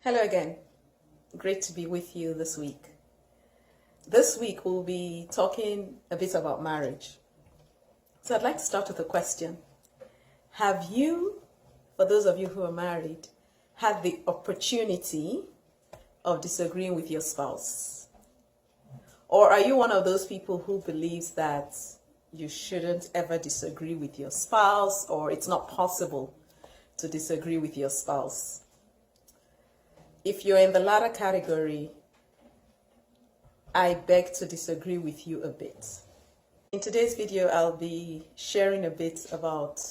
Hello again. Great to be with you this week. This week we'll be talking a bit about marriage. So I'd like to start with a question. Have you, for those of you who are married, had the opportunity of disagreeing with your spouse? Or are you one of those people who believes that you shouldn't ever disagree with your spouse, or it's not possible to disagree with your spouse? If you're in the latter category, I beg to disagree with you a bit. In today's video, I'll be sharing a bit about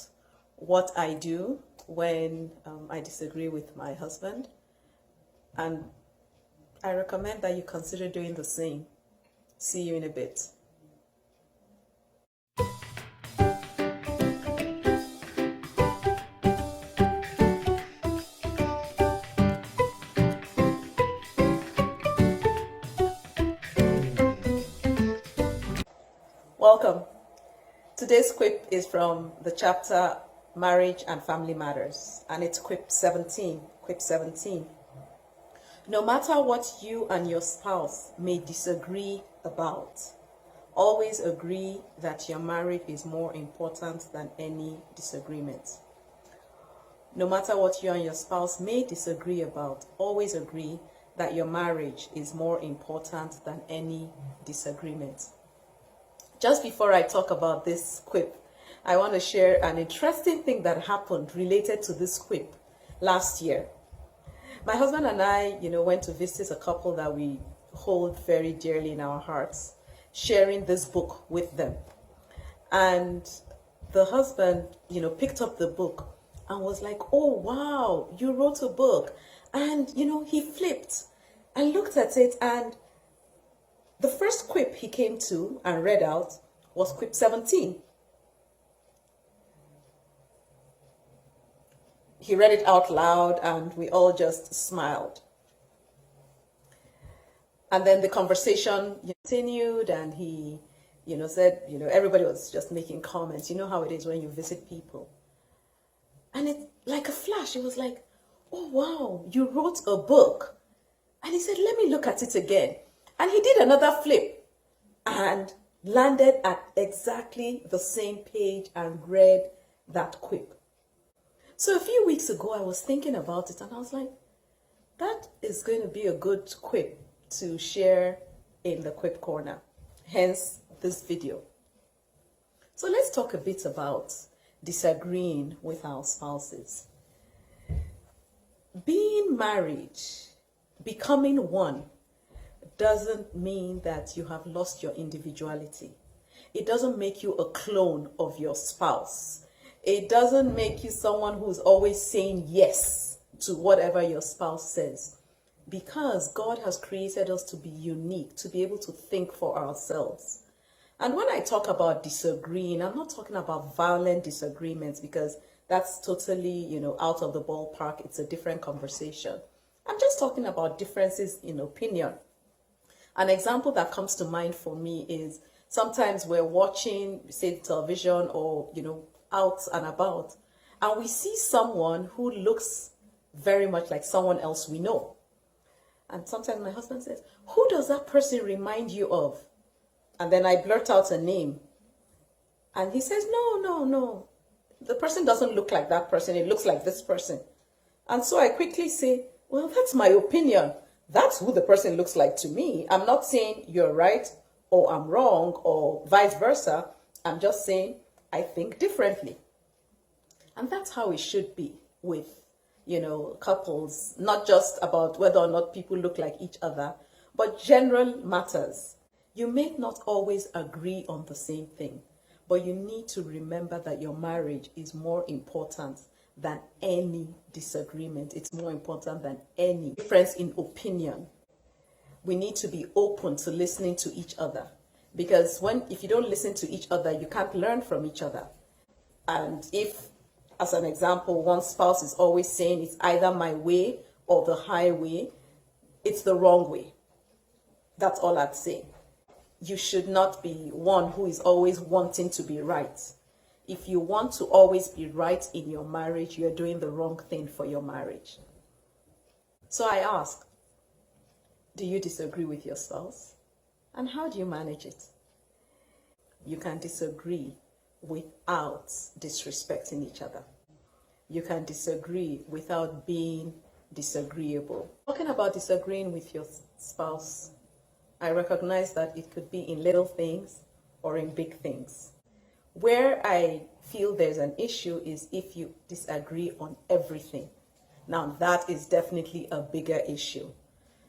what I do when I disagree with my husband. And I recommend that you consider doing the same. See you in a bit. Welcome. Today's quip is from the chapter Marriage and Family Matters, and it's quip 17. Quip 17. No matter what you and your spouse may disagree about, always agree that your marriage is more important than any disagreement. No matter what you and your spouse may disagree about, always agree that your marriage is more important than any disagreement. Just before I talk about this quip, I want to share an interesting thing that happened related to this quip last year. My husband and I, went to visit a couple that we hold very dearly in our hearts, sharing this book with them. And the husband, picked up the book and was like, "Oh, wow, you wrote a book." And, he flipped and looked at it, and the first quip he came to and read out was quip 17. He read it out loud and we all just smiled. And then the conversation continued, and he, said, everybody was just making comments. You know how it is when you visit people. And it, like a flash, it was like, "Oh, wow, you wrote a book." And he said, "Let me look at it again." And he did another flip and landed at exactly the same page and read that quip. So a few weeks ago, I was thinking about it and I was like, that is going to be a good quip to share in the Quip Corner, hence this video. So let's talk a bit about disagreeing with our spouses. Being married, becoming one, doesn't mean that you have lost your individuality. It doesn't make you a clone of your spouse. It doesn't make you someone who's always saying yes to whatever your spouse says. Because God has created us to be unique, to be able to think for ourselves. And when I talk about disagreeing, I'm not talking about violent disagreements, because that's totally, out of the ballpark. It's a different conversation. I'm just talking about differences in opinion. An example that comes to mind for me is sometimes we're watching, say, television or, out and about, and we see someone who looks very much like someone else we know. And sometimes my husband says, "Who does that person remind you of?" And then I blurt out a name. And he says, No. The person doesn't look like that person. It looks like this person. And so I quickly say, "Well, that's my opinion. That's who the person looks like to me. I'm not saying you're right or I'm wrong or vice versa. I'm just saying I think differently." And that's how it should be with, couples, not just about whether or not people look like each other, but general matters. You may not always agree on the same thing, but you need to remember that your marriage is more important than any disagreement. It's more important than any difference in opinion. We need to be open to listening to each other, because if you don't listen to each other, you can't learn from each other. And if, as an example, one spouse is always saying it's either my way or the highway, it's the wrong way. That's all I'd say. You should not be one who is always wanting to be right. If you want to always be right in your marriage, you're doing the wrong thing for your marriage. So I ask, do you disagree with your spouse? And how do you manage it? You can disagree without disrespecting each other. You can disagree without being disagreeable. Talking about disagreeing with your spouse, I recognize that it could be in little things or in big things. Where I feel there's an issue is if you disagree on everything. Now that is definitely a bigger issue.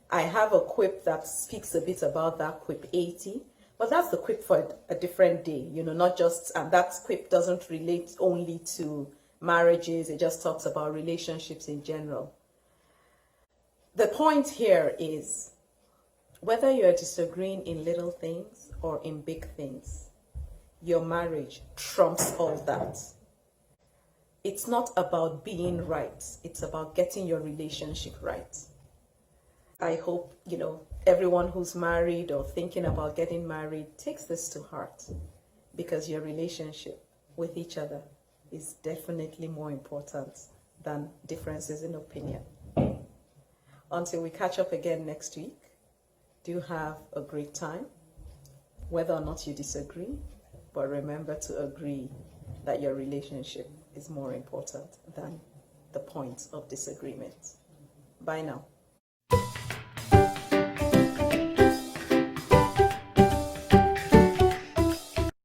I have a quip that speaks a bit about that, quip 80, but that's the quip for a different day, not just, and that quip doesn't relate only to marriages, it just talks about relationships in general. The point here is whether you're disagreeing in little things or in big things, your marriage trumps all that. It's not about being right, it's about getting your relationship right. I hope, everyone who's married or thinking about getting married takes this to heart, because your relationship with each other is definitely more important than differences in opinion. Until we catch up again next week, do have a great time, whether or not you disagree, but remember to agree that your relationship is more important than the point of disagreement. Bye now.